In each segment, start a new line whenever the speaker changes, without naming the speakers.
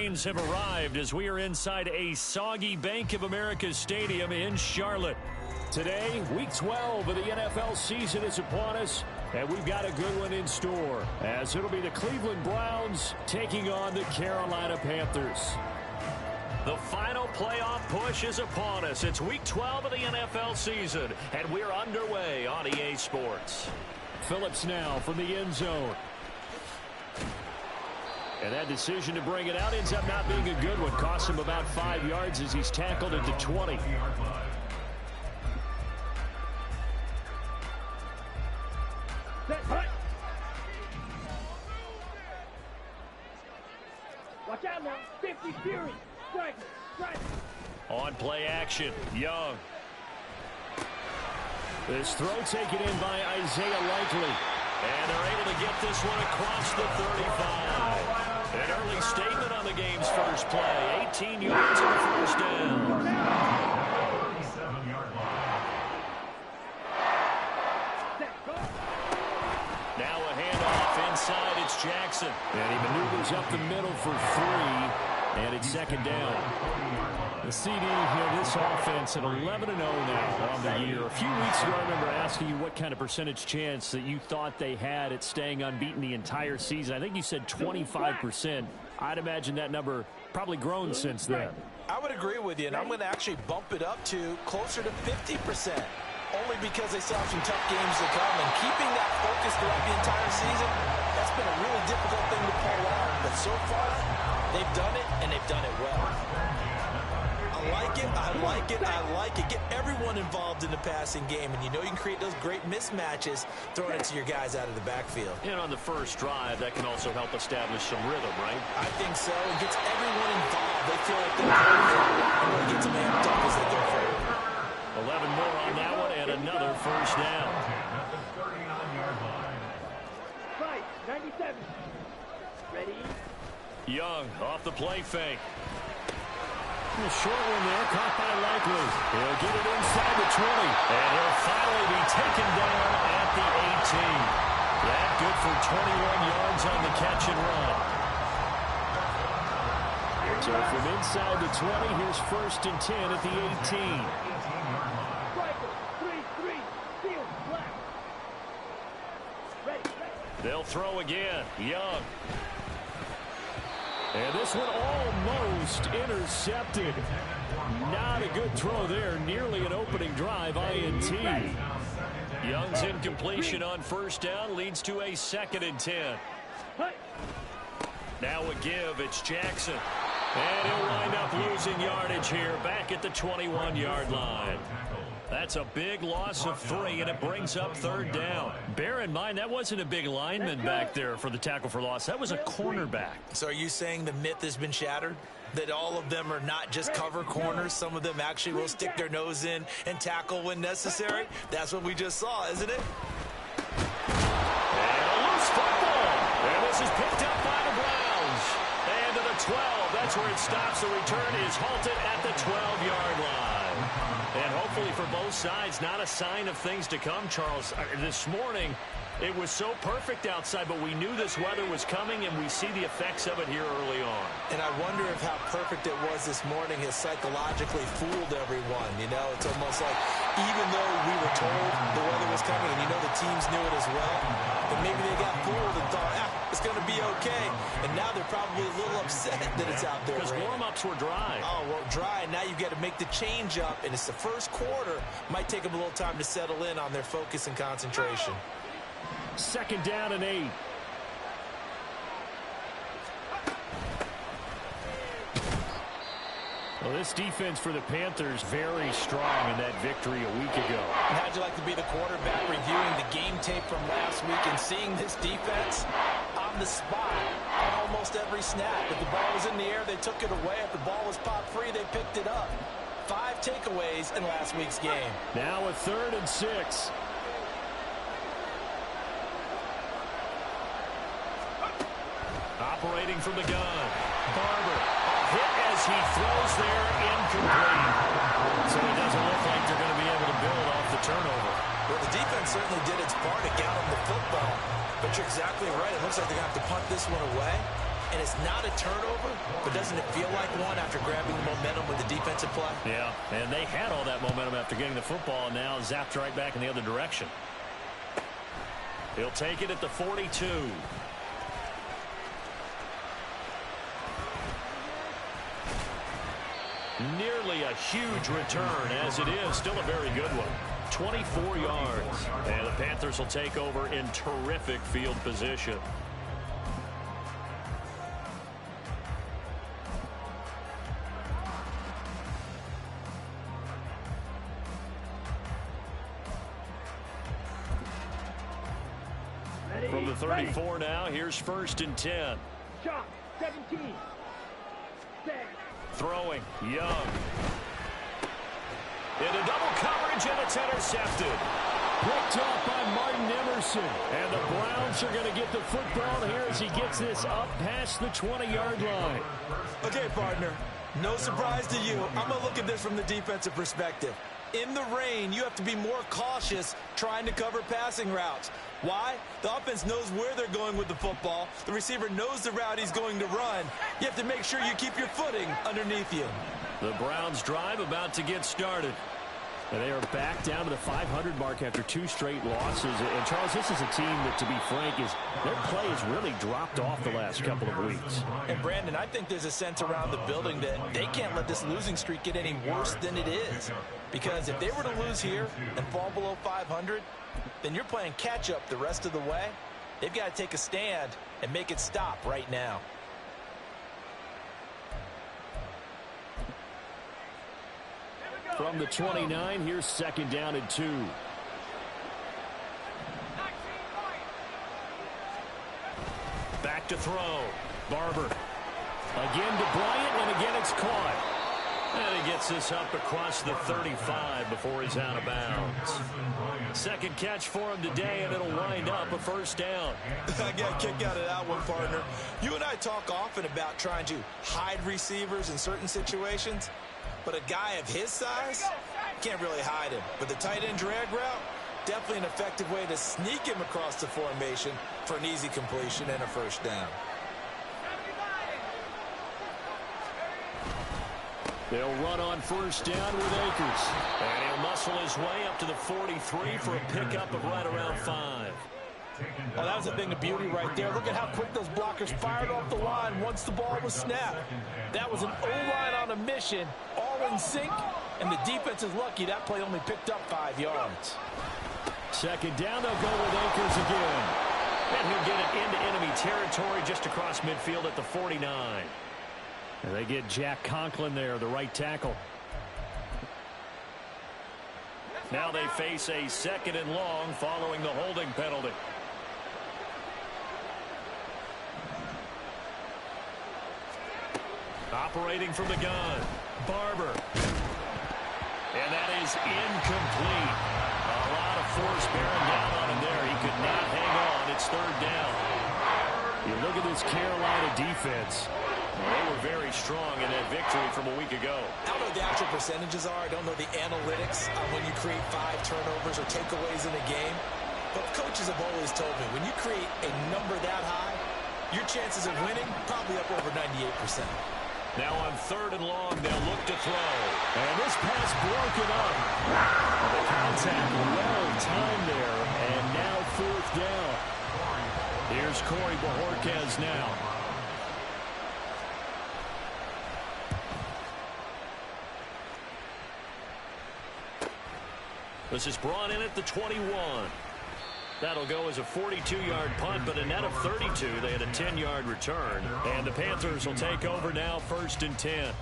rains have arrived as we are inside a soggy Bank of America Stadium in Charlotte. Today, Week 12 of the NFL season is upon us, and we've got a good one in store, as it'll be the Cleveland Browns taking on the Carolina Panthers. The final playoff push is upon us. It's Week 12 of the NFL season, and we're underway on EA Sports. Phillips now from the end zone. And that decision to bring it out ends up not being a good one. Costs him about 5 yards as he's tackled at the 20.
Watch out now. 50 Fury. Strike.
On play action. Young. This throw taken in by Isaiah Likely. And they're able to get this one across the 35. An early statement on the game's first play. 18 yards on the first down.
37-yard line.
Now a handoff inside. It's Jackson. And he maneuvers up the middle for 3. And it's second down. The CD here, this offense at 11-0 now on the year. A few weeks ago, I remember asking you what kind of percentage chance that you thought they had at staying unbeaten the entire season. I think you said 25%. I'd imagine that number probably grown since then.
I would agree with you, and I'm going to actually bump it up to closer to 50%. Only because they still have some tough games to come, and keeping that focus throughout the entire season, that's been a really difficult thing to pull off. But so far, they've done it, and they've done it well. I like it. Get everyone involved in the passing game, and you know you can create those great mismatches throwing it to your guys out of the backfield.
And on the first drive, that can also help establish some rhythm, right?
I think so. It gets everyone involved. They feel like they're playing, and it gets them amped up as they go forward.
11 more on that one, and another first down.
At the 39-yard line.
Fight. 97. Ready?
Young off the play fake. A short one there, caught by Likely. He'll get it inside the 20. And he'll finally be taken down at the 18. That good for 21 yards on the catch and run. So from inside the 20, here's 1st and 10 at the 18.
Striker. 3-3. Field. Black. Ready.
They'll throw again. Young. And this one almost intercepted. Not a good throw there. Nearly an opening drive INT. Young's incompletion on first down leads to a 2nd and 10. Now a give. It's Jackson. And he'll wind up losing yardage here back at the 21-yard line. That's a big loss of 3, and it brings up 3rd down. Bear in mind, that wasn't a big lineman back there for the tackle for loss. That was a cornerback.
So are you saying the myth has been shattered? That all of them are not just cover corners? Some of them actually will stick their nose in and tackle when necessary? That's what we just saw, isn't it?
And a loose football. And this is picked up by the Browns. And to the 12. That's where it stops. The return is halted at the 12-yard line. And hopefully for both sides, not a sign of things to come, Charles. This morning, it was so perfect outside, but we knew this weather was coming, and we see the effects of it here early on.
And I wonder if how perfect it was this morning has psychologically fooled everyone. You know, it's almost like even though we were told the weather was coming, and you know the teams knew it as well, but maybe they got fooled and thought, it's going to be okay. And now they're probably a little upset that it's out there.
Because warm-ups were dry.
Oh, well, dry. Now you got to make the change up, and it's the first quarter. Might take them a little time to settle in on their focus and concentration.
2nd down and 8. Well, this defense for the Panthers very strong in that victory a week ago.
How'd you like to be the quarterback reviewing the game tape from last week and seeing this defense on the spot on almost every snap? If the ball was in the air, they took it away. If the ball was popped free, they picked it up. 5 takeaways in last week's game.
Now a 3rd and 6. Operating from the gun. Barber. A hit as he throws there, incomplete. So it doesn't look like they're going to be able to build off the turnover.
Well, the defense certainly did its part to get them the football. But you're exactly right. It looks like they're going to have to punt this one away. and it's not a turnover, but doesn't it feel like one after grabbing the momentum with the defensive play?
Yeah, and they had all that momentum after getting the football, and now zapped right back in the other direction. He'll take it at the 42. Nearly a huge return, as it is still a very good one. 24 yards. And the Panthers will take over in terrific field position. From the 34 now, here's 1st and 10.
Shot, 17. Set.
Throwing, Young. Into double coverage, and it's intercepted. Picked off by Martin Emerson. And the Browns are going to get the football here as he gets this up past the 20-yard line.
Okay, partner, no surprise to you. I'm going to look at this from the defensive perspective. In the rain, you have to be more cautious trying to cover passing routes. Why? The offense knows where they're going with the football. The receiver knows the route he's going to run. You have to make sure you keep your footing underneath you.
The Browns drive about to get started. And they are back down to the 500 mark after 2 straight losses. And, Charles, this is a team that, to be frank, their play has really dropped off the last couple of weeks.
And, Brandon, I think there's a sense around the building that they can't let this losing streak get any worse than it is. Because if they were to lose here and fall below 500, then you're playing catch-up the rest of the way. They've got to take a stand and make it stop right now.
From the 29, here's 2nd down and 2. Back to throw. Barber. Again to Bryant, and again it's caught. And he gets this up across the 35 before he's out of bounds. 2nd catch for him today, and it'll wind up a 1st down.
I got a kick out of that one, partner. You and I talk often about trying to hide receivers in certain situations. But a guy of his size, can't really hide him. But the tight end drag route, definitely an effective way to sneak him across the formation for an easy completion and a 1st down.
They'll run on 1st down with Akers. And he'll muscle his way up to the 43 for a pickup of right around 5.
Oh, that was a thing of beauty right there. Look at how quick those blockers fired off the line once the ball was snapped. That was an O-line on a mission, all in sync, and the defense is lucky that play only picked up 5 yards.
2nd down, they'll go with Akers again. And he'll get it into enemy territory just across midfield at the 49. And they get Jack Conklin there, the right tackle. Now they face a 2nd and long following the holding penalty. Operating from the gun, Barber. And that is incomplete. A lot of force bearing down on him there. He could not hang on. It's 3rd down. You look at this Carolina defense. They were very strong in that victory from a week ago.
I don't know what the actual percentages are. I don't know the analytics on when you create 5 turnovers or takeaways in a game. But coaches have always told me, when you create a number that high, your chances of winning probably up over 98%.
Now on 3rd and long, they'll look to throw. And this pass broken up. The contact well timed there. And now 4th down. Here's Corey Bojorquez now. This is brought in at the 21. That'll go as a 42-yard punt, but a net of 32. They had a 10-yard return. And the Panthers will take over now, 1st and 10.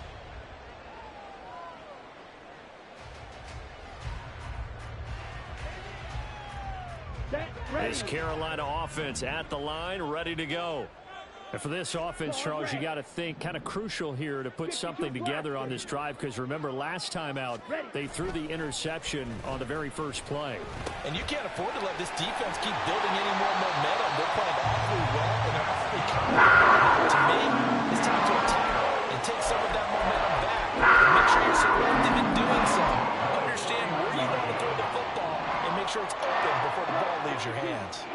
This Carolina offense at the line, ready to go. And for this offense, Charles, you got to think kind of crucial here to put something together on this drive, because remember, last time out, they threw the interception on the very first play.
And you can't afford to let this defense keep building any more momentum. They're playing awfully well, and they're awfully confident. To me, it's time to attack and take some of that momentum back. Make sure you're selective in doing so. Understand where you want to throw the football and make sure it's open before the ball leaves your hands.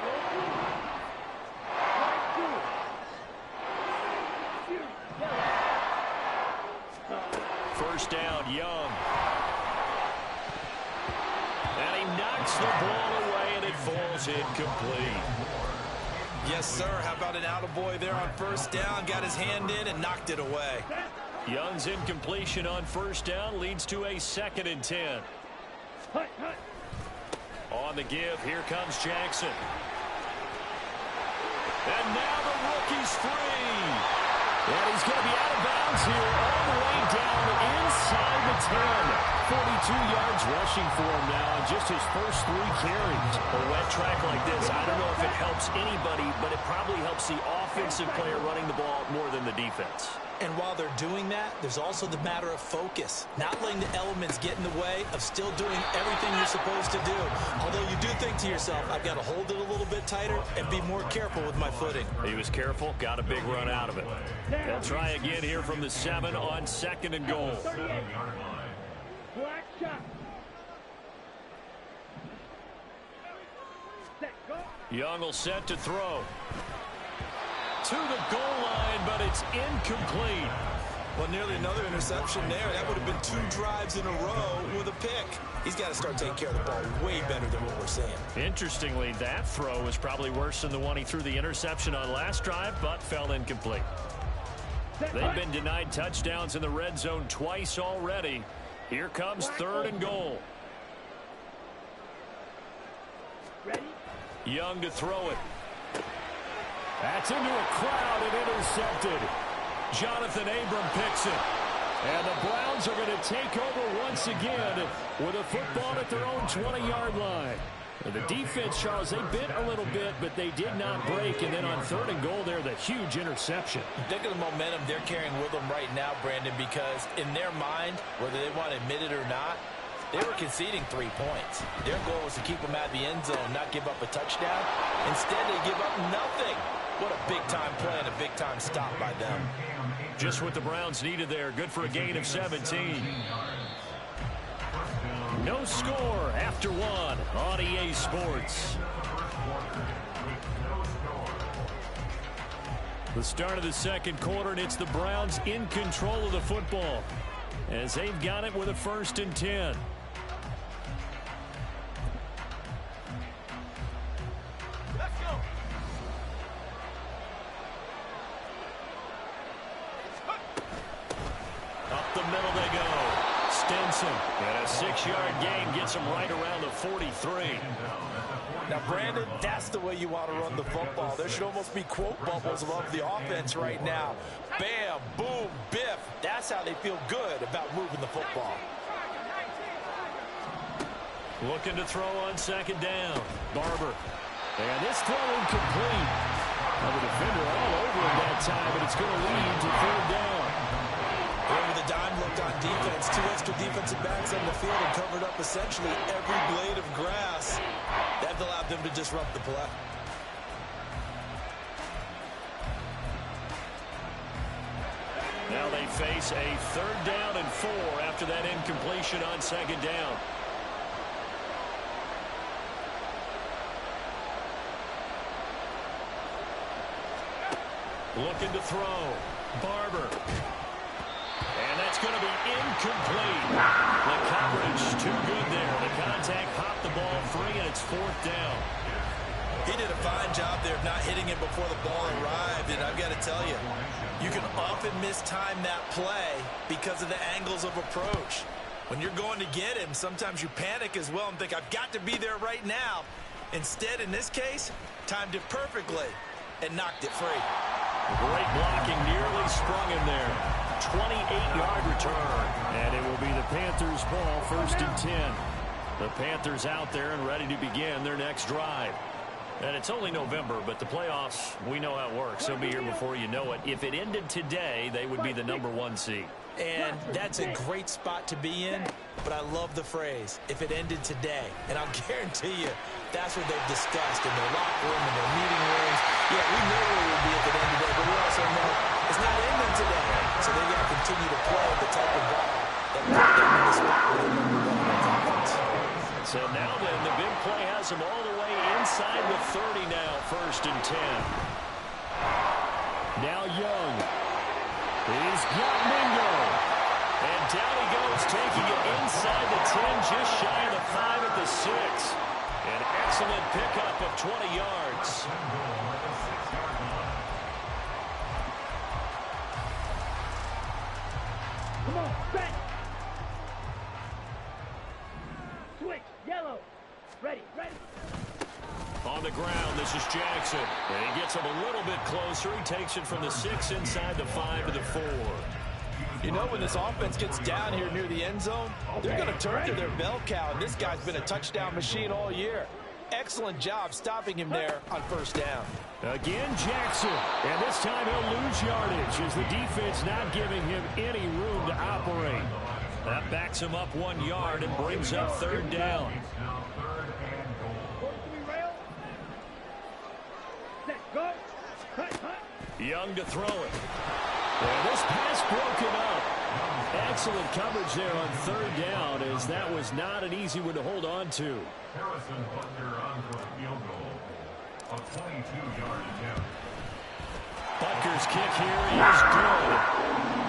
First down, Young. And he knocks the ball away, and it falls incomplete.
Yes, sir. How about an attaboy there on first down? Got his hand in and knocked it away.
Young's incompletion on first down leads to a 2nd and 10. On the give, here comes Jackson. And now the rookie's free. And he's going to be out of bounds here all the way down inside the 10. 42 yards rushing for him now on just his first 3 carries. A wet track like this, I don't know if it helps anybody, but it probably helps the offensive player running the ball more than the defense.
And while they're doing that, there's also the matter of focus. Not letting the elements get in the way of still doing everything you're supposed to do. Although you do think to yourself, I've got to hold it a little bit tighter and be more careful with my footing.
He was careful, got a big run out of it. They'll try again here from the 7 on 2nd and goal.
Black shot. Set, go.
Young will set to throw. To the goal line, but it's incomplete.
Well, nearly another interception there. That would have been 2 drives in a row with a pick. He's got to start taking care of the ball way better than what we're seeing.
Interestingly, that throw was probably worse than the one he threw the interception on last drive, but fell incomplete. They've been denied touchdowns in the red zone twice already. Here comes 3rd and goal.
Ready?
Young to throw it. That's into a crowd and intercepted. Jonathan Abram picks it. And the Browns are going to take over once again with a football at their own 20-yard line. The defense, Charles, they bit a little bit, but they did not break. And then on 3rd and goal there, the huge interception.
Look at the momentum they're carrying with them right now, Brandon, because in their mind, whether they want to admit it or not, they were conceding 3 points. Their goal was to keep them out of the end zone, not give up a touchdown. Instead, they give up nothing. What a big-time play and a big-time stop by them.
Just what the Browns needed there. Good for a gain of 17. No score after 1 on EA Sports. The start of the 2nd quarter, and it's the Browns in control of the football as they've got it with a 1st and 10. And a 6-yard gain gets him right around the 43.
Now, Brandon, that's the way you want to run the football. There should almost be quote bubbles above the offense right now. Bam, boom, biff. That's how they feel good about moving the football.
Looking to throw on 2nd down. Barber. And this throw incomplete. Now the defender all over him that time, but it's going to lead to 3rd down.
Over the dime looked on defense. 2 extra defensive backs on the field and covered up essentially every blade of grass. That allowed them to disrupt the play.
Now they face a 3rd down and 4 after that incompletion on 2nd down. Looking to throw. Barber. And that's going to be incomplete. The coverage too good there. The contact popped the ball free, and it's 4th down.
He did a fine job there of not hitting him before the ball arrived, and I've got to tell you, you can often mistime that play because of the angles of approach. When you're going to get him, sometimes you panic as well and think, I've got to be there right now. Instead, in this case, timed it perfectly and knocked it free.
Great blocking, nearly sprung him there. 28-yard return. And it will be the Panthers' ball, 1st and 10. The Panthers out there and ready to begin their next drive. And it's only November, but the playoffs, we know how it works. They'll be here before you know it. If it ended today, they would be the number 1 seed.
And that's a great spot to be in, but I love the phrase, if it ended today. And I'll guarantee you, that's what they've discussed in their locker room, in their meeting rooms. Yeah, we know where we'll be if it ended today, but we also know it's not ending today. So they've got to continue to play the type of ball that put them in the spot where they're number 1 on offense.
So now then, the big play has him all the way inside the 30 now, 1st and 10. Now Young. He's got Mingo. And down he goes, taking it inside the 10, just shy of the 5 at the 6. An excellent pickup of 20 yards.
Come on, back. Switch, yellow. Ready.
On the ground, this is Jackson. And he gets him a little bit closer. He takes it from the 6 inside the 5 to the 4.
You know, when this offense gets down here near the end zone, they're going to turn to their bell cow, and this guy's been a touchdown machine all year. Excellent job stopping him there on first down.
Again, Jackson. And this time he'll lose yardage as the defense not giving him any room to operate. That backs him up 1 yard and brings up third down. Young to throw it. And this pass broken up. Excellent coverage there on third down, as that was not an easy one to hold on to.
Harrison Butker on for a field goal. A 22-yard attempt.
Butker's kick here is good.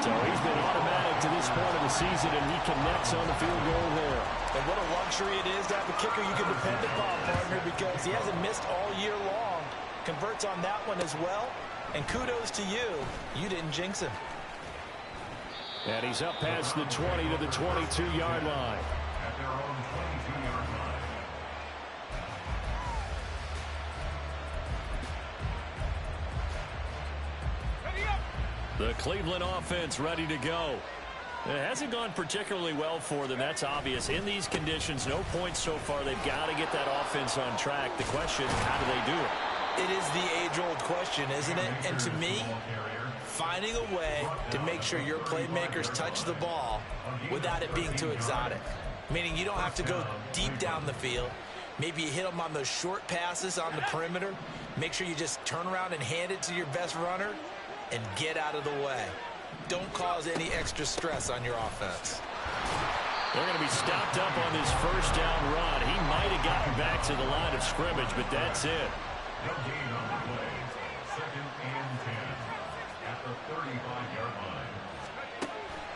So he's been automatic to this point of the season, and he connects on the field goal there.
And what a luxury it is to have a kicker you can depend upon, partner, because he hasn't missed all year long. Converts on that one as well. And kudos to you. You didn't jinx him.
And he's up past the 20 to the 22-yard line.
At their own 22-yard line.
The Cleveland offense ready to go. It hasn't gone particularly well for them. That's obvious. In these conditions, no points so far. They've got to get that offense on track. The question, how do they do it?
It is the age-old question, isn't it? And to me, finding a way to make sure your playmakers touch the ball without it being too exotic. Meaning you don't have to go deep down the field. Maybe you hit them on those short passes on the perimeter. Make sure you just turn around and hand it to your best runner and get out of the way. Don't cause any extra stress on your offense.
They're going to be stopped up on this first down run. He might have gotten back to the line of scrimmage, but that's it.
No gain on the play. 2nd and 10 at the 35-yard line.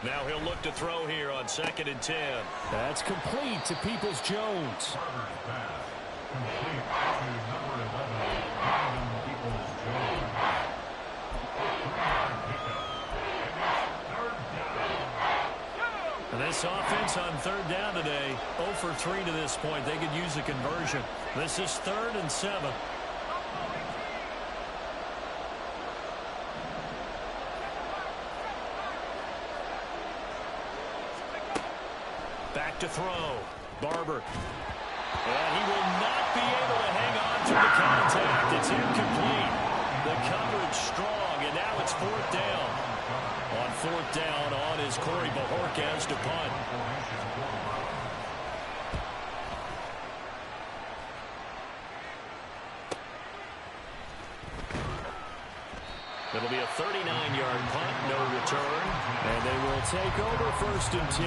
Now he'll look to throw here on 2nd and 10. That's complete to Peoples-Jones.
Carter's pass. Complete to number 11, Peoples-Jones. This
offense on third down today, 0 for 3 to this point. They could use a conversion. This is 3rd and 7. Back to throw. Barber. And he will not be able to hang on to the contact. It's incomplete. The coverage strong, and now it's 4th down. On 4th down, on is Corey Bajorquez to punt. It'll be a 39-yard punt, no return, and they will take over 1st and 10.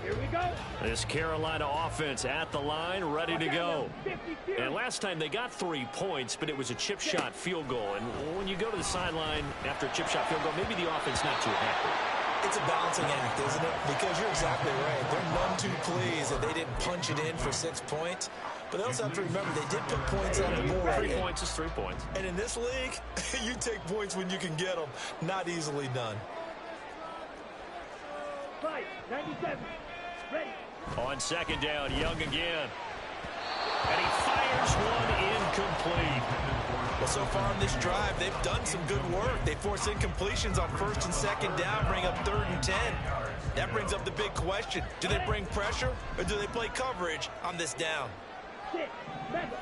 Here we go.
This Carolina offense at the line, ready to go. And last time they got 3 points, but it was a chip shot field goal. And when you go to the sideline after a chip shot field goal, maybe the offense not too happy.
It's a balancing act, isn't it? Because you're exactly right. They're none too pleased that they didn't punch it in for 6 points. But they also have to remember they did put points on the board.
3 points is 3 points.
And in this league, you take points when you can get them. Not easily done.
97. Ready.
On 2nd down, Young again. And he fires one incomplete.
Well, so far in this drive, they've done some good work. They force incompletions on 1st and 2nd down, bring up 3rd and 10. That brings up the big question. Do they bring pressure, or do they play coverage on this down?
6, mega.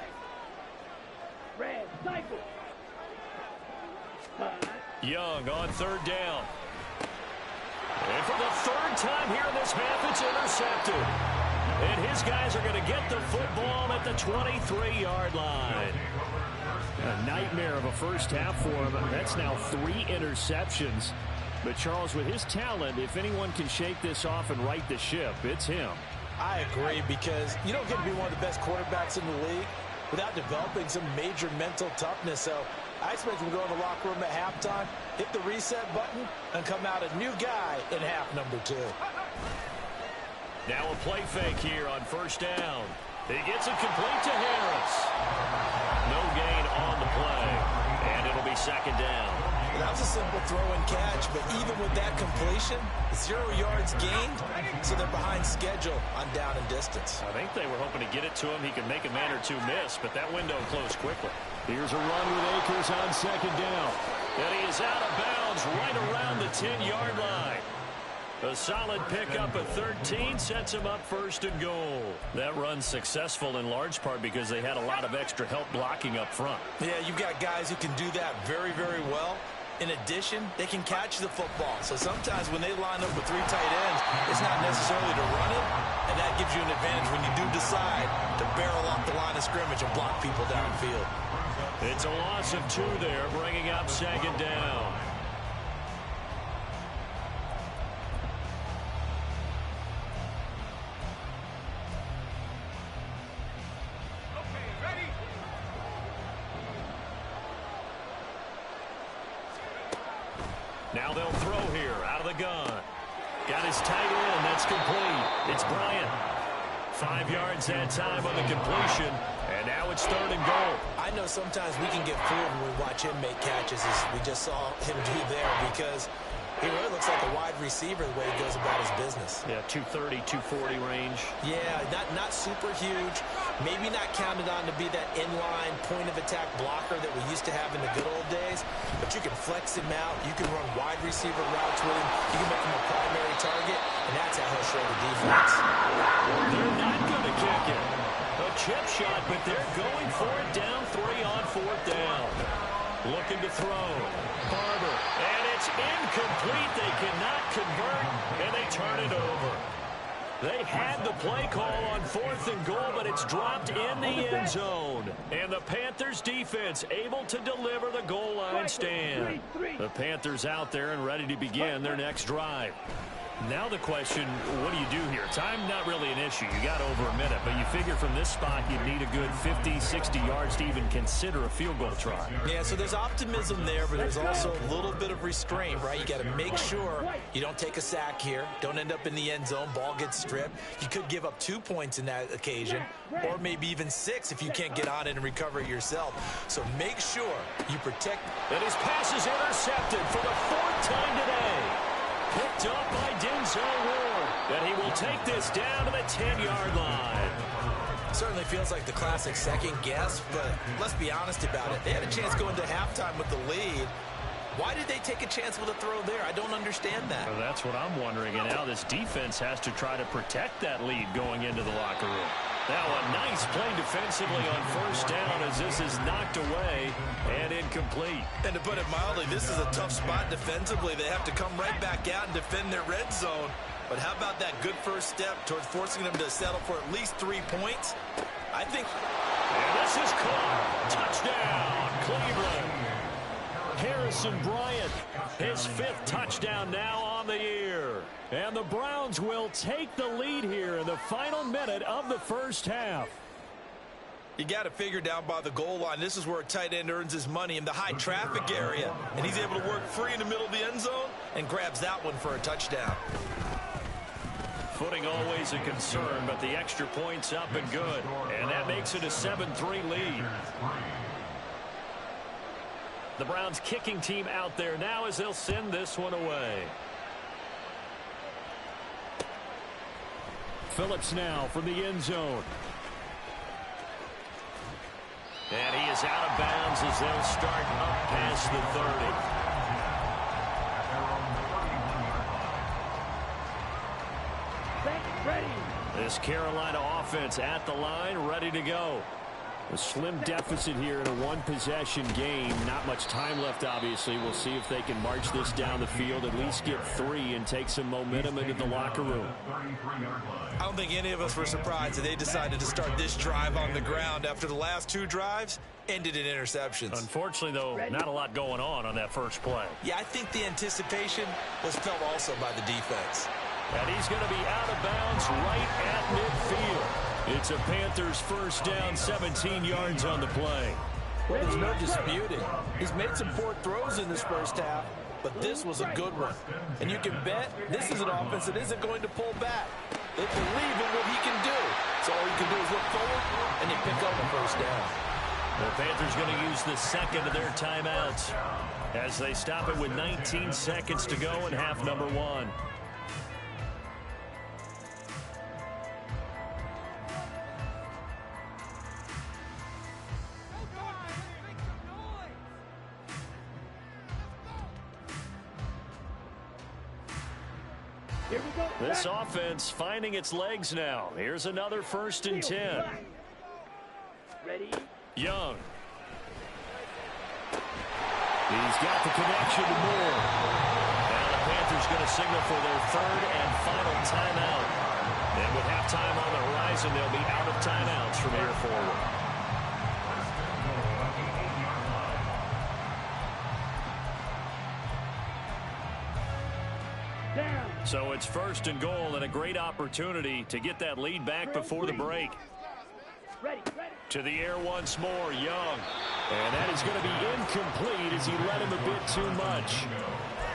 Red, cycle.
Young on 3rd down. And for the 3rd time here in this half, it's intercepted. And his guys are going to get the football at the 23-yard line. A nightmare of a first half for him. That's now 3 interceptions. But, Charles, with his talent, if anyone can shake this off and right the ship, it's him.
I agree, because you don't get to be one of the best quarterbacks in the league without developing some major mental toughness. So I expect him to go in the locker room at halftime, hit the reset button, and come out a new guy in half number 2.
Now a play fake here on first down. He gets it complete to Harris. No gain on the play, and it'll be second down.
That was a simple throw and catch, but even with that completion, 0 yards gained, so they're behind schedule on down and distance.
I think they were hoping to get it to him. He could make a man or two miss, but that window closed quickly. Here's a run with Akers on second down. And he is out of bounds right around the 10-yard line. A solid pickup of 13 sets him up first and goal. That run's successful in large part because they had a lot of extra help blocking up front.
Yeah, you've got guys who can do that very, very well. In addition, they can catch the football. So sometimes when they line up with 3 tight ends, it's not necessarily to run it, and that gives you an advantage when you do decide to barrel off the line of scrimmage and block people downfield.
It's a loss of 2 there, bringing up second down. Now they'll throw here out of the gun. Got his tight end. That's complete. It's Bryant. 5 yards that time on the completion. And now it's third and goal.
I know sometimes we can get fooled when we watch him make catches, as we just saw him do there, because he really looks like a wide receiver the way he goes about his business.
Yeah, 230, 240 range.
Yeah, not super huge. Maybe not counted on to be that inline point-of-attack blocker that we used to have in the good old days. But you can flex him out. You can run wide receiver routes with him. You can make him a primary target, and that's how he'll show the defense.
They're not going to kick it. A chip shot, but they're going for it down 3 on 4th down. Looking to throw. Barber. And it's incomplete. They cannot convert, and they turn it over. They had the play call on 4th and goal, but it's dropped in the end zone. And the Panthers defense able to deliver the goal line stand. The Panthers out there and ready to begin their next drive. Now the question, what do you do here? Time not really an issue. You got over a minute, but you figure from this spot you need a good 50, 60 yards to even consider a field goal try.
Yeah, so there's optimism there, but there's also a little bit of restraint, right? You got to make sure you don't take a sack here. Don't end up in the end zone. Ball gets stripped. You could give up 2 points in that occasion, or maybe even 6 if you can't get on it and recover it yourself. So make sure you protect.
And his pass is intercepted for the 4th time today. Picked up by Denzel Ward. And he will take this down to the 10-yard line.
Certainly feels like the classic second guess, but let's be honest about it. They had a chance going to halftime with the lead. Why did they take a chance with a throw there? I don't understand that.
Well, that's what I'm wondering. And now this defense has to try to protect that lead going into the locker room. Now a nice play defensively on first down as this is knocked away and incomplete.
And to put it mildly, this is a tough spot defensively. They have to come right back out and defend their red zone. But how about that good first step towards forcing them to settle for at least 3 points? I think.
And this is caught. Touchdown, Cleveland. Harrison Bryant, his 5th touchdown now on the year. And the Browns will take the lead here in the final minute of the first half.
You got to figure down by the goal line. This is where a tight end earns his money in the high traffic area. And he's able to work free in the middle of the end zone and grabs that one for a touchdown.
Footing always a concern, but the extra point's up and good. And that makes it a 7-3 lead. The Browns kicking team out there now as they'll send this one away. Phillips now from the end zone. And he is out of bounds as they'll start up past the 30.
Ready.
This Carolina offense at the line, ready to go. A slim deficit here in a one-possession game. Not much time left, obviously. We'll see if they can march this down the field, at least get 3 and take some momentum into the locker room.
I don't think any of us were surprised that they decided to start this drive on the ground after the last 2 drives ended in interceptions.
Unfortunately, though, not a lot going on that first play.
Yeah, I think the anticipation was felt also by the defense.
And he's going to be out of bounds right at midfield. It's a Panthers first down, 17 yards on the play.
Well, there's no disputing. He's made some poor throws in this first half, but this was a good one. And you can bet this is an offense that isn't going to pull back. They believe in what he can do. So all you can do is look forward, and they pick up the first down.
The Panthers going to use the second of their timeouts as they stop it with 19 seconds to go in half number one.
Here we go.
This offense finding its legs now. Here's another 1st and 10.
Ready?
Young. He's got the connection to Moore. Now the Panthers going to signal for their 3rd and final timeout. And with halftime on the horizon, they'll be out of timeouts from here forward.
Down.
So it's 1st and goal and a great opportunity to get that lead back before the break.
Ready, ready.
To the air once more, Young. And that is going to be incomplete as he led him a bit too much.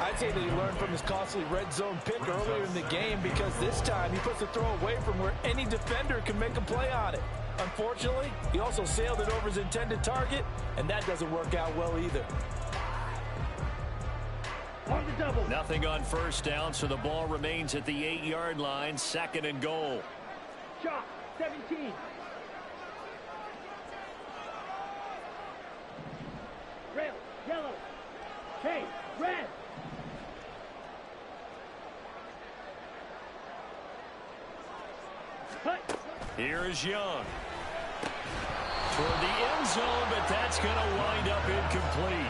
I'd say that he learned from his costly red zone pick earlier in the game, because this time he puts the throw away from where any defender can make a play on it. Unfortunately, he also sailed it over his intended target, and that doesn't work out well either.
On the double.
Nothing on 1st down, so the ball remains at the 8-yard line, 2nd and goal.
Shot. 17. Rail. Yellow. Hey. Red. Cut.
Here is Young. Toward the end zone, but that's going to wind up incomplete.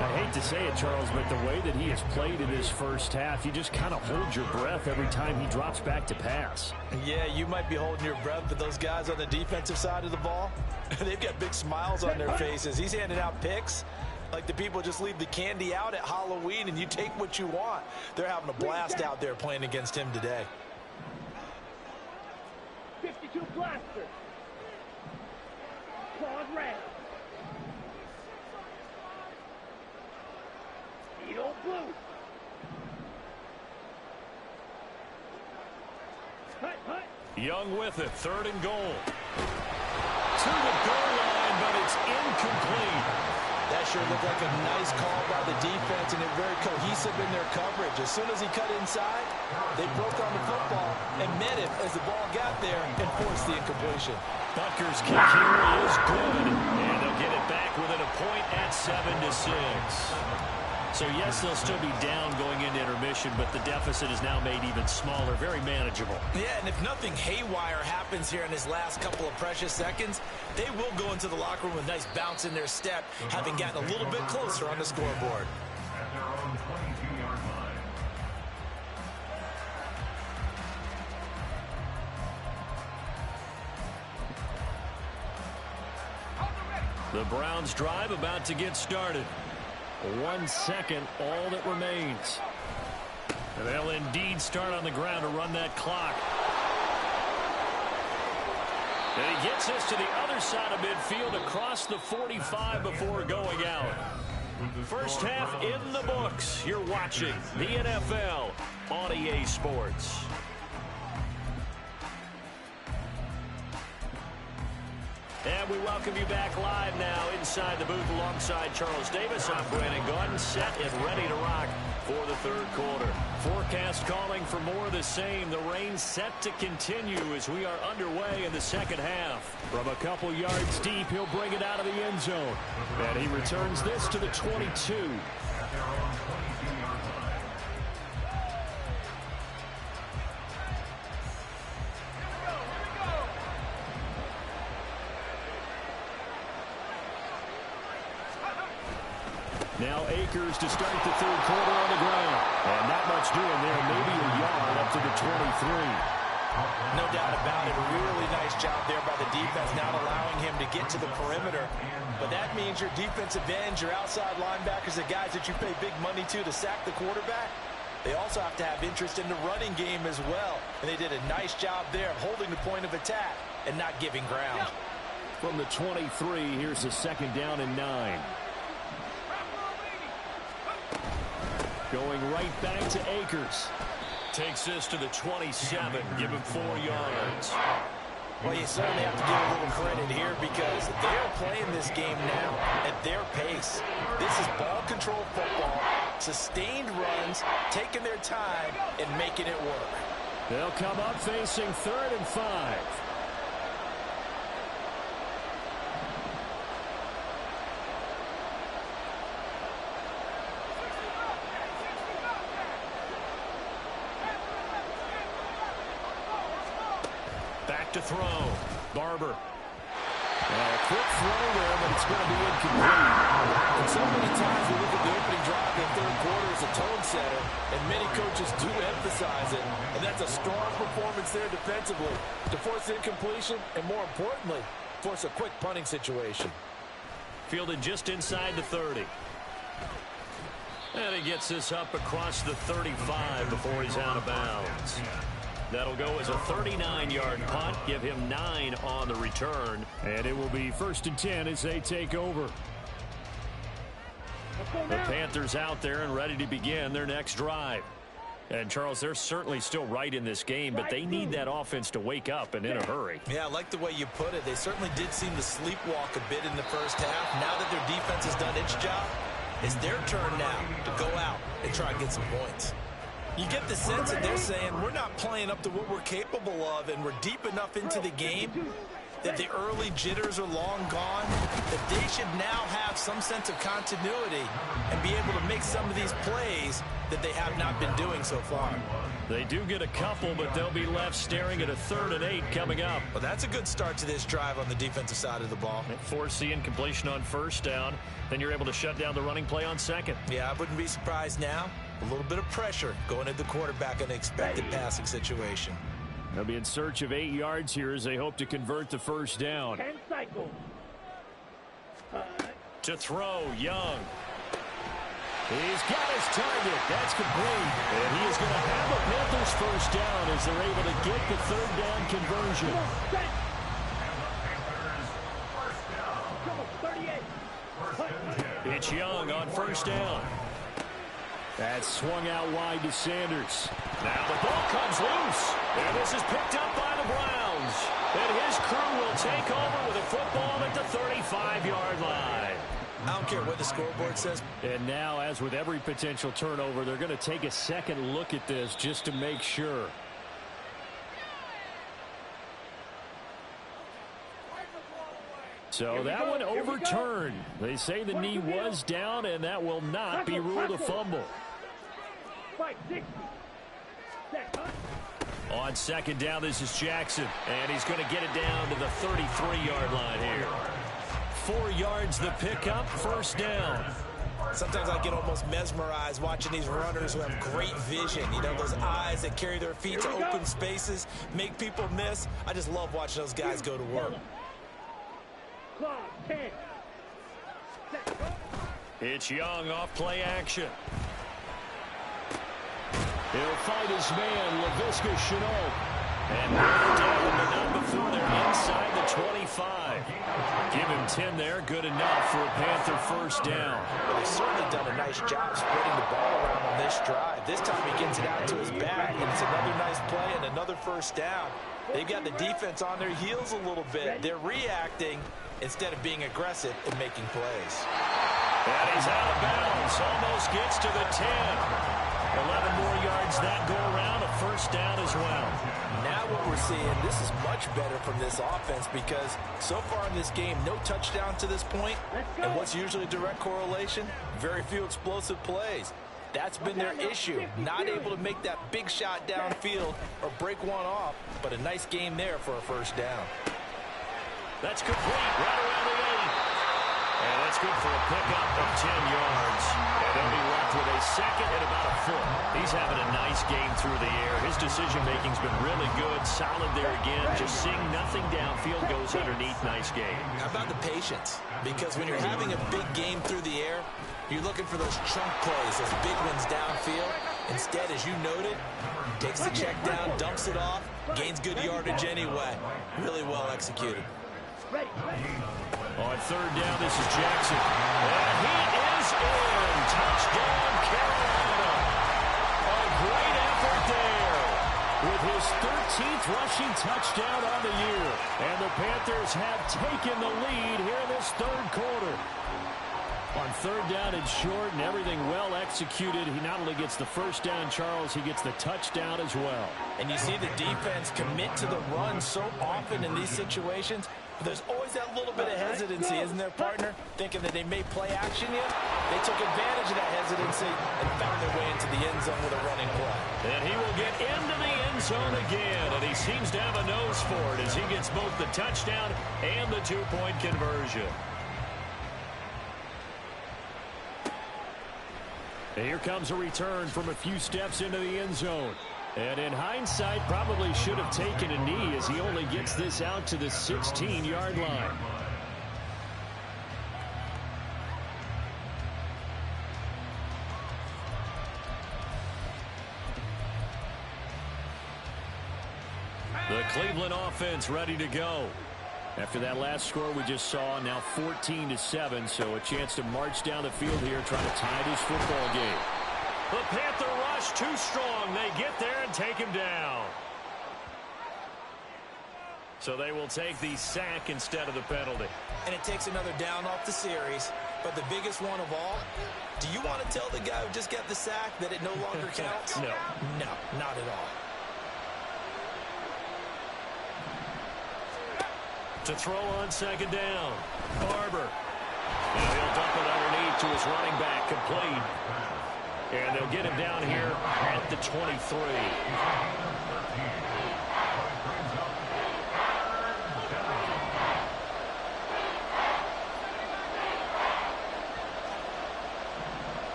I hate to say it, Charles, but the way that he has played in this first half, you just kind of hold your breath every time he drops back to pass.
Yeah, you might be holding your breath, but those guys on the defensive side of the ball, they've got big smiles on their faces. He's handing out picks like the people just leave the candy out at Halloween and you take what you want. They're having a blast out there playing against him today.
52 blaster. Claude red. Needle blue. Hut, hut.
Young with it, 3rd and goal. To the goal line, but it's incomplete.
That sure looked like a nice call by the defense, and they're very cohesive in their coverage. As soon as he cut inside, they broke on the football and met him as the ball got there and forced the incompletion.
Butker's kick here is good, and they'll get it back within a point at 7-6. So, yes, they'll still be down going into intermission, but the deficit is now made even smaller, very manageable.
Yeah, and if nothing haywire happens here in his last couple of precious seconds, they will go into the locker room with a nice bounce in their step, having gotten a little bit closer on the scoreboard.
At their own 22-yard line.
The Browns drive about to get started. 1 second, all that remains. And they'll indeed start on the ground to run that clock. And he gets us to the other side of midfield across the 45 before going out. First half in the books. You're watching the NFL on EA Sports. And we welcome you back live now inside the booth alongside Charles Davis. I'm Brandon Gordon, set and ready to rock for the 3rd quarter. Forecast calling for more of the same. The rain set to continue as we are underway in the 2nd half. From a couple yards deep, he'll bring it out of the end zone. And he returns this to the 22.
At their own 22-yard line.
Now Akers to start the 3rd quarter on the ground. And not much doing there. Maybe a yard up to the 23.
No doubt about it. Really nice job there by the defense, not allowing him to get to the perimeter. But that means your defensive ends, your outside linebackers, the guys that you pay big money to sack the quarterback, they also have to have interest in the running game as well. And they did a nice job there of holding the point of attack and not giving ground.
from the 23. Here's a 2nd down and 9. Going right back to Akers. Takes this to the 27. Give him 4 yards.
Well, you certainly have to give a little credit here because they're playing this game now at their pace. This is ball control football, sustained runs, taking their time, and making it work.
They'll come up facing 3rd and 5. Back to throw. Barber. A quick throw there, but it's going to be incomplete.
And so many times we look at the opening drive in the 3rd quarter as a tone setter, and many coaches do emphasize it. And that's a strong performance there defensively to force incompletion and, more importantly, force a quick punting situation.
Fielded just inside the 30. And he gets this up across the 35 before he's out of bounds. That'll go as a 39-yard punt. Give him 9 on the return. And it will be 1st and 10 as they take over. The Panthers out there and ready to begin their next drive. And, Charles, they're certainly still right in this game, but they need that offense to wake up and in a hurry.
Yeah, I like the way you put it. They certainly did seem to sleepwalk a bit in the first half. Now that their defense has done its job, it's their turn now to go out and try and get some points. You get the sense that they're saying we're not playing up to what we're capable of, and we're deep enough into the game that the early jitters are long gone, that they should now have some sense of continuity and be able to make some of these plays that they have not been doing so far.
They do get a couple, but they'll be left staring at a 3rd and 8 coming up.
Well, that's a good start to this drive on the defensive side of the ball.
Force the incompletion on 1st down. Then you're able to shut down the running play on 2nd.
Yeah, I wouldn't be surprised now. A little bit of pressure going at the quarterback in an expected passing situation.
They'll be in search of 8 yards here as they hope to convert the 1st down.
10 cycles.
To throw, Young. He's got his target. That's complete. And he is going to have a Panthers 1st down as they're able to get the 3rd down conversion. It's Young on 1st down. That's swung out wide to Sanders. Now the ball comes loose. And this is picked up by the Browns. And his crew will take over with a football at the 35-yard line.
I don't care what the scoreboard says.
And now, as with every potential turnover, they're going to take a second look at this just to make sure. So that one overturned. They say the knee was down, and that will not be ruled a fumble. On 2nd down, this is Jackson, and he's going to get it down to the 33-yard line here. 4 yards the pickup, 1st down.
Sometimes I get almost mesmerized watching these runners who have great vision. You know, those eyes that carry their feet to open spaces, make people miss. I just love watching those guys go to work.
It's Young off play action. He'll fight his man, Laviska Shenault. And down, but not before they're inside the 25. Give him 10 there, good enough for a Panther 1st down.
Well, they've certainly done a nice job spreading the ball around on this drive. This time he gets it out to his back, and it's another nice play and another 1st down. They've got the defense on their heels a little bit. They're reacting instead of being aggressive and making plays.
And he's out of bounds, almost gets to the 10. 11 more yards that go around, a 1st down as well.
Now what we're seeing, this is much better from this offense because so far in this game, no touchdown to this point. And what's usually a direct correlation? Very few explosive plays. That's been their issue. Not able to make that big shot downfield or break one off, but a nice game there for a 1st down.
That's complete, right around the 8. And that's good for a pickup of 10 yards. And they'll be left with a 2nd and about a 4. He's having a nice game through the air. His decision-making's been really good. Solid there again. Just seeing nothing downfield, goes underneath. Nice game.
How about the patience? Because when you're having a big game through the air, you're looking for those chunk plays, those big ones downfield. Instead, as you noted, takes the check down, dumps it off, gains good yardage anyway. Really well executed.
Ready.
On third down, this is Jackson. And he is in. Touchdown, Carolina. A great effort there with his 13th rushing touchdown on the year. And the Panthers have taken the lead here in this third quarter. On third down and short and everything well executed, he not only gets the first down, Charles, he gets the touchdown as well.
And you see the defense commit to the run so often in these situations. But there's always that little bit of hesitancy, isn't there, partner? Thinking that they may play action yet. They took advantage of that hesitancy and found their way into the end zone with a running play.
And he will get into the end zone again, and he seems to have a nose for it as he gets both the touchdown and the two-point conversion. And here comes a return from a few steps into the end zone. And in hindsight, probably should have taken a knee as he only gets this out to the 16-yard line. The Cleveland offense ready to go. After that last score we just saw, now 14-7, so a chance to march down the field here, trying to tie this football game. The Panther rush too strong. They get there and take him down. So they will take the sack instead of the penalty.
And it takes another down off the series. But the biggest one of all, do you want to tell the guy who just got the sack that it no longer counts?
No.
No, not at all.
To throw on second down. Barber. And he'll dump it underneath to his running back, complete. And they'll get him down here at the 23.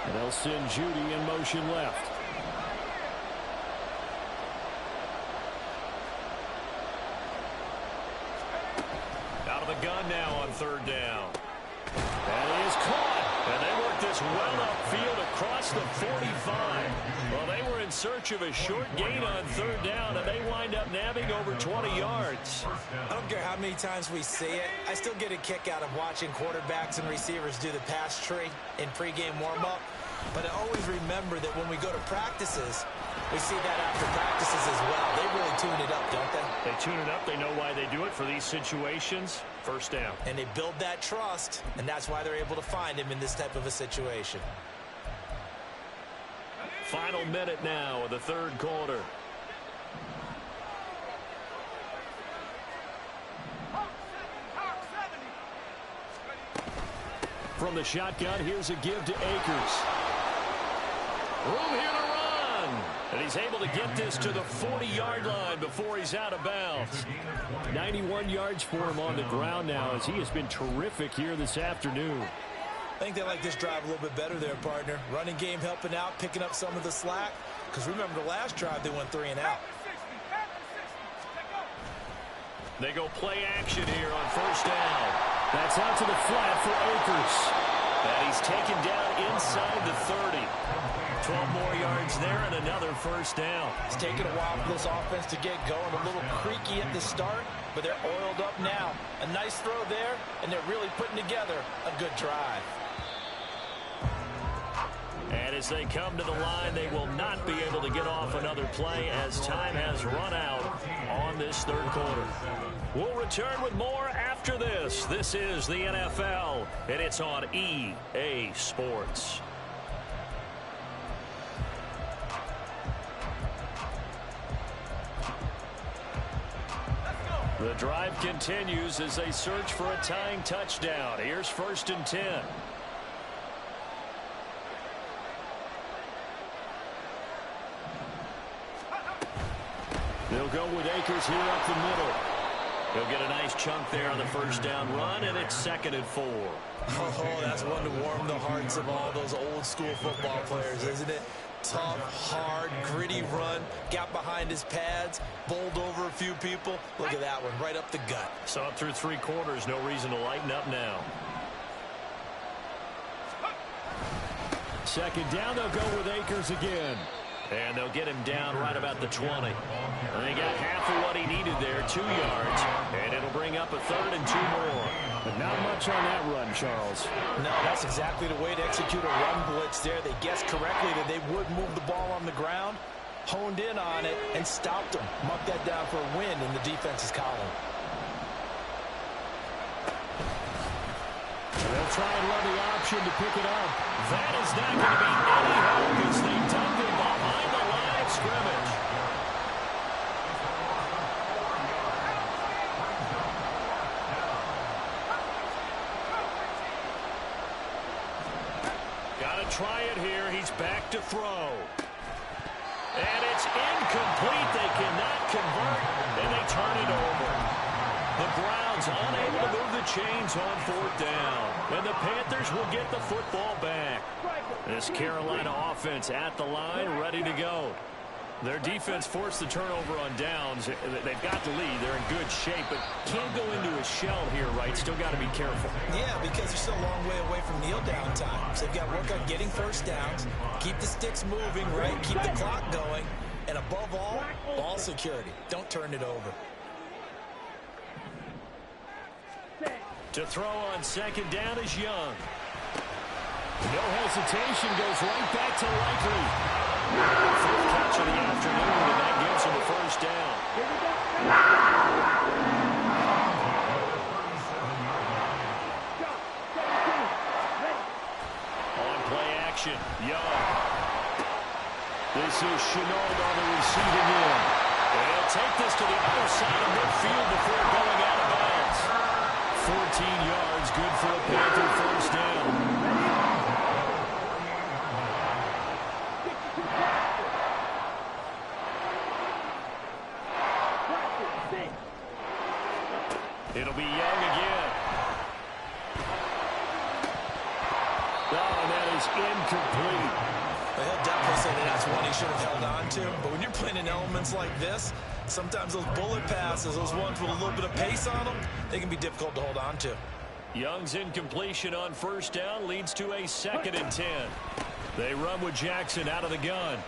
And they'll send Judy in motion left. Out of the gun now on third down. That is caught. And they work this well upfield across the 45. Well, they were in search of a short gain on third down, and they wind up nabbing over 20 yards.
I don't care how many times we see it. I still get a kick out of watching quarterbacks and receivers do the pass tree in pregame warm-up. But I always remember that when we go to practices, we see that after practices as well. They really tune it up, don't they?
They tune it up. They know why they do it for these situations. First down.
And they build that trust, and that's why they're able to find him in this type of a situation.
Final minute now of the third quarter. From the shotgun, here's a give to Akers. Room here to run. And he's able to get this to the 40-yard line before he's out of bounds. 91 yards for him on the ground now as he has been terrific here this afternoon.
I think they like this drive a little bit better there, partner. Running game helping out, picking up some of the slack. Because remember the last drive, they went 3 and out.
They go play action here on first down. That's out to the flat for Akers. And he's taken down inside the 30. 12 more yards there and another first down.
It's taken a while for this offense to get going. A little creaky at the start, but they're oiled up now. A nice throw there, and they're really putting together a good drive.
And as they come to the line, they will not be able to get off another play as time has run out on this third quarter. We'll return with more after this. This is the NFL, and it's on EA Sports. The drive continues as they search for a tying touchdown. Here's 1st and 10. They'll go with Akers here up the middle. He'll get a nice chunk there on the first down run, and it's 2nd and 4.
Oh, that's one to warm the hearts of all those old school football players, isn't it? Tough, hard, gritty run, got behind his pads, bowled over a few people. Look at that one, right up the gut.
Saw it through 3 quarters, no reason to lighten up now. 2nd down, they'll go with Akers again. And they'll get him down right about the 20. And they got half of what he needed there, 2 yards. And it'll bring up a 3rd and 2 more.
But not much on that run, Charles.
No, that's exactly the way to execute a run blitz there. They guessed correctly that they would move the ball on the ground, honed in on it, and stopped them. Mark that down for a win in the defense's column.
They'll try and run the option to pick it up. That is not going to be any help as they dump it behind the line of scrimmage. Got to try it here. He's back to throw. And it's incomplete. They cannot convert, and they turn it over. The Browns unable to move the chains on 4th down. And the Panthers will get the football back. This Carolina offense at the line, ready to go. Their defense forced the turnover on downs. They've got the lead. They're in good shape, but can't go into a shell here, right? Still got to be careful.
Yeah, because they're still a long way away from kneel down times. They've got to work on getting first downs, keep the sticks moving, right? Keep the clock going. And above all, ball security. Don't turn it over.
To throw on 2nd down is Young. No hesitation, goes right back to Likely. 5th catch of the afternoon, and that gives him a 1st down. On play action, Young. This is Chenault on the receiving end. And he'll take this to the other side of midfield before going out of bounds. 14 yards, good for a Panther 1st down. It'll be Young again. Oh, and that is incomplete.
Well, he'll definitely say that that's one he should have held on to. But when you're playing in elements like this, sometimes those bullet passes, those ones with a little bit of pace on them, they can be difficult to hold on to.
Young's incompletion on 1st down leads to a 2nd and 10. They run with Jackson out of the gun.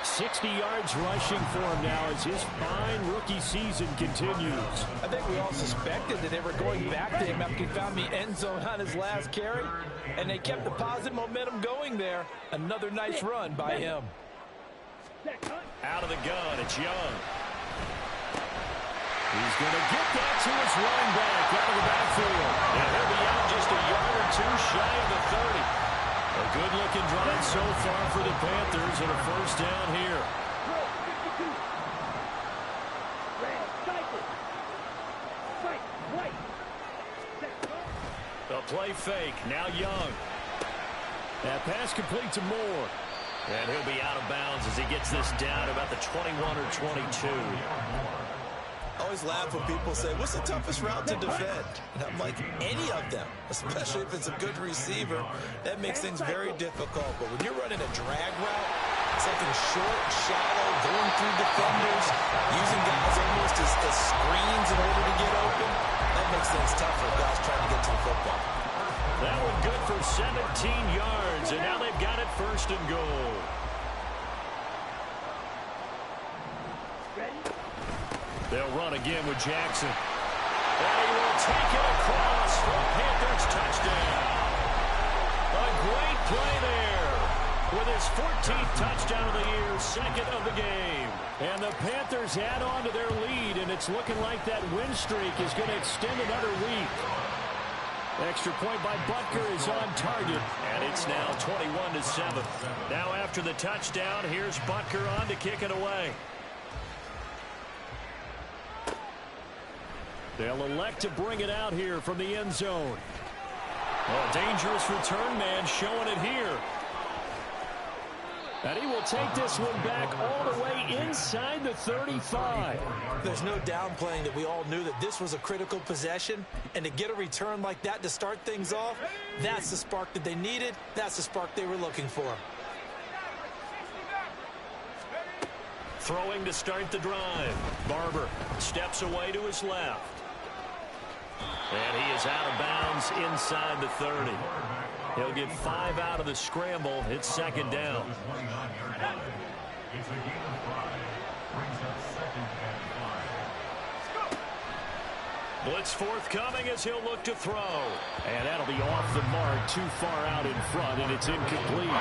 60 yards rushing for him now as his fine rookie season continues.
I think we all suspected that they were going back to him after he found the end zone on his last carry, and they kept the positive momentum going there. Another nice run by him.
Out of the gun, it's Young. He's going to get that to his running back out of the backfield. And he'll be out just a yard or 2 shy of the 30. A good-looking drive so far for the Panthers and a 1st down here. A play fake, now Young. That pass complete to Moore. And he'll be out of bounds as he gets this down about the 21 or 22.
I always laugh when people say, what's the toughest route to defend? And I'm like, any of them, especially if it's a good receiver, that makes things very difficult. But when you're running a drag route, something short, shallow, going through defenders, using guys almost as screens in order to get open, that makes things tough for guys trying to get to the football.
That one good for 17 yards, and now they've got it 1st and goal. They'll run again with Jackson. And he will take it across for a Panthers touchdown. A great play there with his 14th touchdown of the year, 2nd of the game. And the Panthers add on to their lead, and it's looking like that win streak is going to extend another week. Extra point by Butker is on target, and it's now 21-7. Now after the touchdown, here's Butker on to kick it away. They'll elect to bring it out here from the end zone. A dangerous return man showing it here. And he will take this one back all the way inside the 35.
There's no downplaying that we all knew that this was a critical possession. And to get a return like that to start things off, that's the spark that they needed. That's the spark they were looking for.
Throwing to start the drive. Barber steps away to his left. And he is out of bounds inside the 30. He'll get 5 out of the scramble. It's second down.
It's a gain of 5. Brings up second and 5.
Blitz forthcoming as he'll look to throw. And that'll be off the mark, too far out in front, and it's incomplete.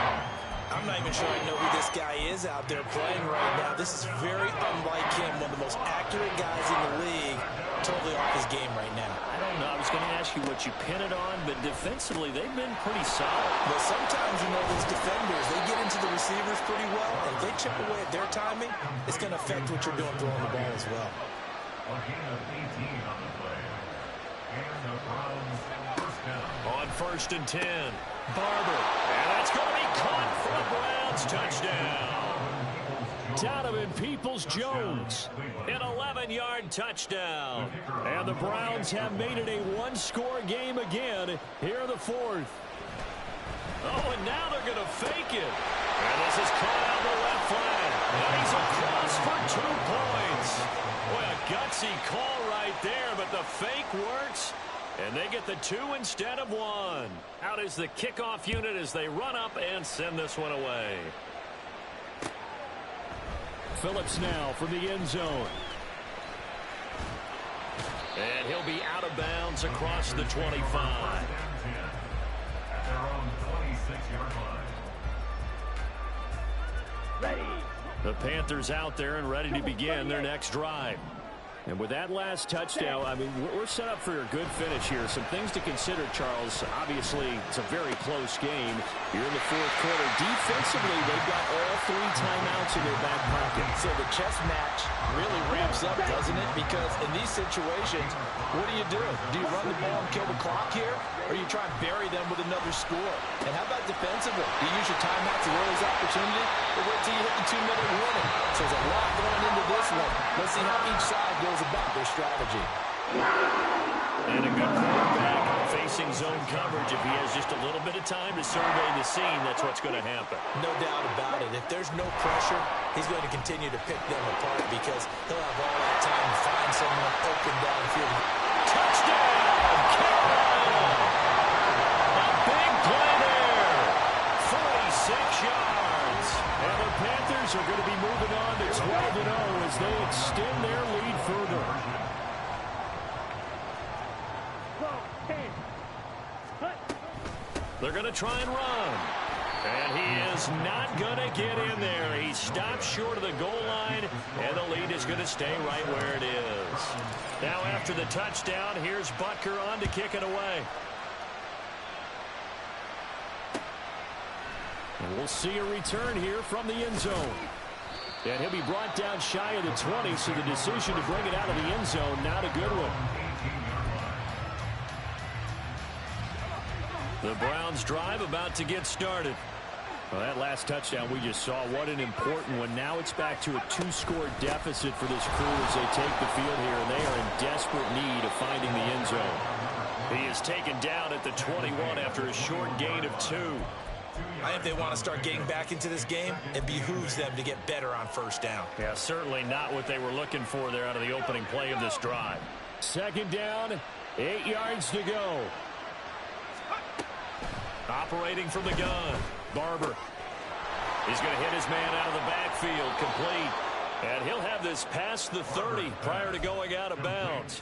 I'm not even sure I know who this guy is out there playing right now. This is very unlike him, one of the most accurate guys in the league. Totally off his game right now.
I don't know. I was going to ask you what you pin it on, but defensively, they've been pretty solid.
But sometimes, you know, these defenders, they get into the receivers pretty well, and if they chip away at their timing, it's going to affect what you're doing throwing the ball as well.
A gain of 18 on the play. And the Browns first down.
On 1st and 10, Barber. And that's going to be caught for the Browns. Touchdown. Donovan Peoples-Jones, an 11-yard touchdown. And the Browns have made it a one-score game again here in the 4th. Oh, and now they're going to fake it. And this is caught out the left flank. And he's across for 2 points. Boy, a gutsy call right there, but the fake works. And they get the 2 instead of 1. Out is the kickoff unit as they run up and send this one away. Phillips now from the end zone. And he'll be out of bounds across the 25.
At their own 26-yard line.
Ready.
The Panthers out there and ready to begin their next drive. And with that last touchdown, I mean, we're set up for a good finish here. Some things to consider, Charles. Obviously, it's a very close game. You're in the 4th quarter. Defensively, they've got all 3 timeouts in their back pocket.
So the chess match really ramps up, doesn't it? Because in these situations, what do? Do you run the ball and kill the clock here? Or you try and bury them with another score? And how about defensively? Do you use your timeouts to roll this opportunity? Or wait till you hit the 2-minute warning? So there's a lot going into this one. Let's see how each side goes about their strategy.
And a good quarterback facing zone coverage. If he has just a little bit of time to survey the scene, that's what's going to happen.
No doubt about it. If there's no pressure, he's going to continue to pick them apart because he'll have all that time to find someone open downfield.
Touchdown, Carolina! A big play there. 46 yards. And the Panthers are going to be moving on to 12-0 as they extend their lead further.
12, 10. Hut.
They're going to try and run. And he is not going to get in there. He stops short of the goal line, and the lead is going to stay right where it is. Now after the touchdown, here's Butker on to kick it away. And we'll see a return here from the end zone. And he'll be brought down shy of the 20, so the decision to bring it out of the end zone, not a good one. The Browns drive about to get started. Well, that last touchdown we just saw, what an important one. Now it's back to a 2-score deficit for this crew as they take the field here, and they are in desperate need of finding the end zone. He is taken down at the 21 after a short gain of 2.
I think they want to start getting back into this game. It behooves them to get better on first down.
Yeah, certainly not what they were looking for there out of the opening play of this drive. Second down, 8 yards to go. Operating from the gun, Barber. He's going to hit his man out of the backfield, complete. And he'll have this past the 30 prior to going out of bounds.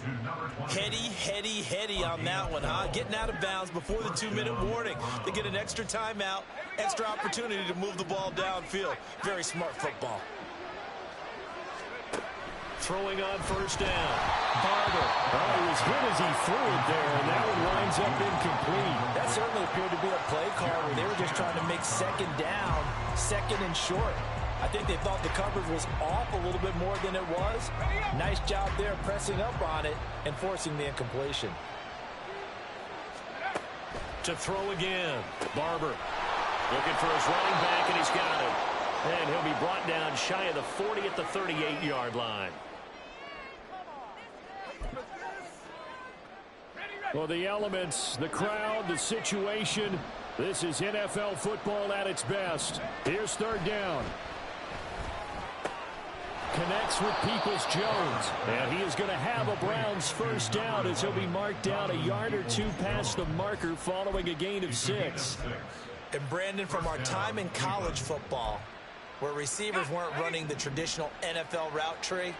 Heady on that one, huh? Getting out of bounds before the 2-minute warning. They get an extra timeout, extra opportunity to move the ball downfield. Very smart football.
Throwing on first down. Barber. Oh, he was hit as he threw it there, and that one winds up incomplete.
That certainly appeared to be a play call where they were just trying to make second down, second and short. I think they thought the coverage was off a little bit more than it was. Nice job there pressing up on it and forcing the incompletion.
To throw again. Barber looking for his running back, and he's got him. And he'll be brought down shy of the 40 at the 38-yard line. Well, the elements, the crowd, the situation, this is NFL football at its best. Here's third down. connects with Peoples-Jones. And he is going to have a Browns first down as he'll be marked down a yard or two past the marker following a gain of 6.
And Brandon, from our time in college football, where receivers weren't running the traditional NFL route tree,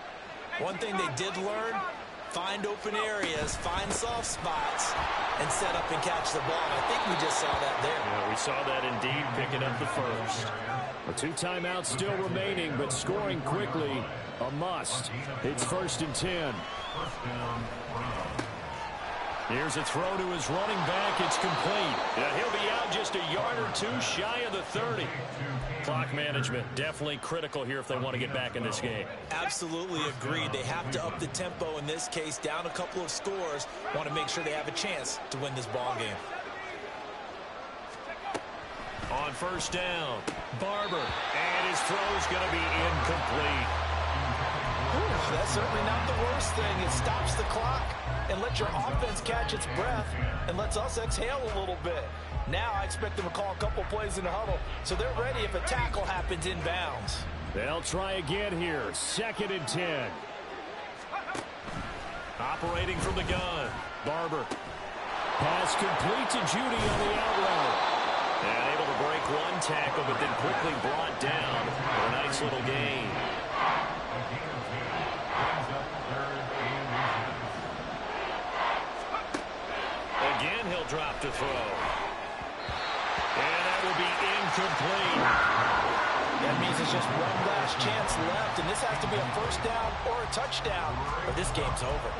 one thing they did learn, find open areas, find soft spots, and set up and catch the ball. And I think we just saw that there.
Yeah, we saw that indeed, picking up the first. The 2 timeouts still remaining, but scoring quickly, a must. It's 1st and 10. Here's a throw to his running back. It's complete. Yeah, he'll be out just a yard or two shy of the 30. Clock management definitely critical here if they want to get back in this game.
Absolutely agreed. They have to up the tempo in this case, down a couple of scores. Want to make sure they have a chance to win this ball game.
On first down, Barber, and his throw's going to be incomplete.
That's certainly not the worst thing. It stops the clock and lets your offense catch its breath and lets us exhale a little bit. Now I expect them to call a couple plays in the huddle, so they're ready if a tackle happens inbounds.
They'll try again here. 2nd and 10. Operating from the gun, Barber. Pass complete to Judy on the out route. And able to break one tackle, but then quickly brought down for a nice little gain. Again, he'll drop to throw. And that will be incomplete.
That means it's just one last chance left, and this has to be a first down or a touchdown, or this game's over.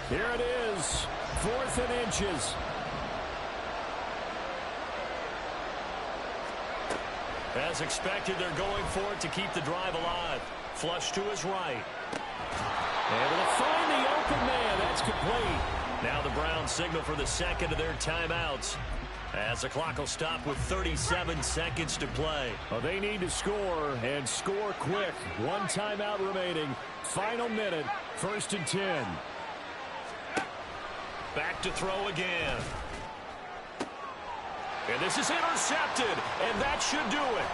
Here it is, 4th and inches. As expected, they're going for it to keep the drive alive. Flush to his right. Able to find the open man. That's complete. Now the Browns signal for the second of their timeouts, as the clock will stop with 37 seconds to play. Well, they need to score, and score quick. 1 timeout remaining. Final minute, 1st and 10. Back to throw again. And this is intercepted, and that should do it.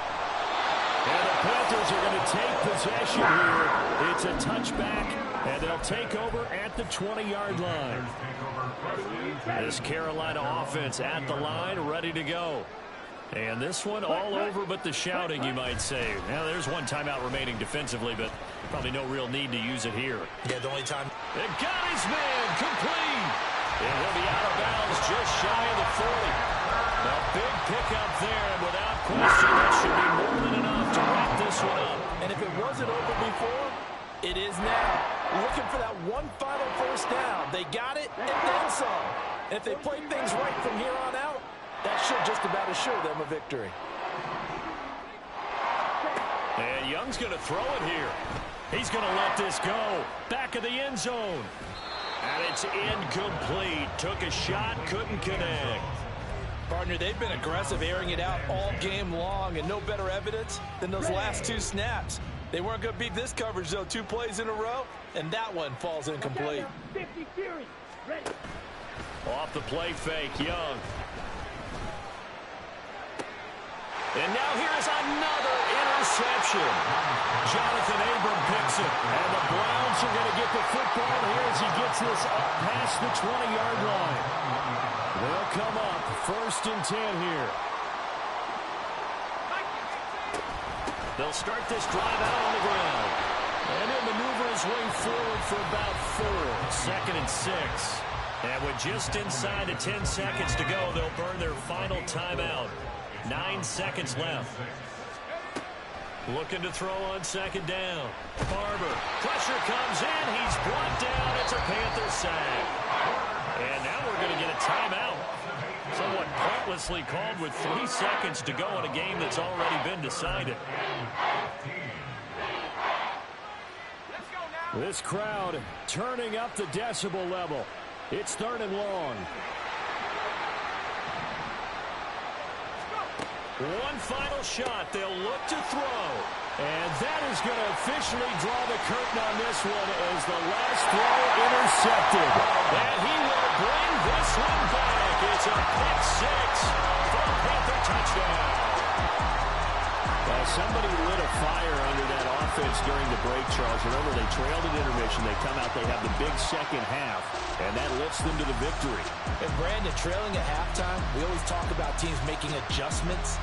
And the Panthers are going to take possession here. It's a touchback, and they'll take over at the 20-yard line. This Carolina offense at the line, ready to go. And this one all over but the shouting, you might say. Now, there's 1 timeout remaining defensively, but probably no real need to use it here.
Yeah, the only time.
It got his man, complete. And he'll be out of bounds just shy of the 40. A big pickup there, and without question, that should be more than enough to wrap this one up.
And if it wasn't over before, it is now. Looking for that one final first down. They got it, and then some. And if they play things right from here on out, that should just about assure them a victory.
And Young's going to throw it here. He's going to let this go. Back of the end zone. And it's incomplete. Took a shot, couldn't connect.
Partner, they've been aggressive, airing it out all game long, and no better evidence than those last 2 snaps. They weren't going to beat this coverage, though. 2 plays in a row, and that one falls incomplete.
50 series. Ready.
Off the play fake, Young. And now here's another interception. Jonathan Abram picks it, and the Browns are going to get the football here as he gets this up past the 20-yard line. They'll come up 1st and 10 here. They'll start this drive out on the ground. And he'll maneuver his way forward for about 4. 2nd and 6. And with just inside of 10 seconds to go, they'll burn their final timeout. 9 seconds left. Looking to throw on 2nd down. Barber. Pressure comes in. He's brought down. It's a Panther sack. And now we're going to get a timeout. Somewhat pointlessly called with 3 seconds to go in a game that's already been decided. This crowd turning up the decibel level. It's 3rd and long. One final shot. They'll look to throw. And that is going to officially draw the curtain on this one as the last throw intercepted. And he will bring this one back. It's a pick 6 for a Panther touchdown. moments during the break, Charles. Remember, they trailed at intermission. They come out, they have the big second half, and that lifts them to the victory.
And Brandon, trailing at halftime, we always talk about teams making adjustments.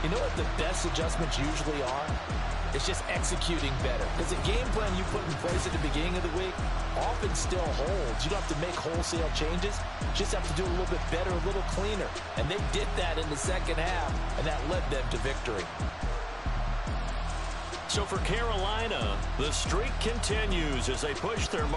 You know what the best adjustments usually are? It's just executing better. Because the game plan you put in place at the beginning of the week often still holds. You don't have to make wholesale changes. You just have to do a little bit better, a little cleaner. And they did that in the second half, and that led them to victory.
So for Carolina, the streak continues as they push their mark.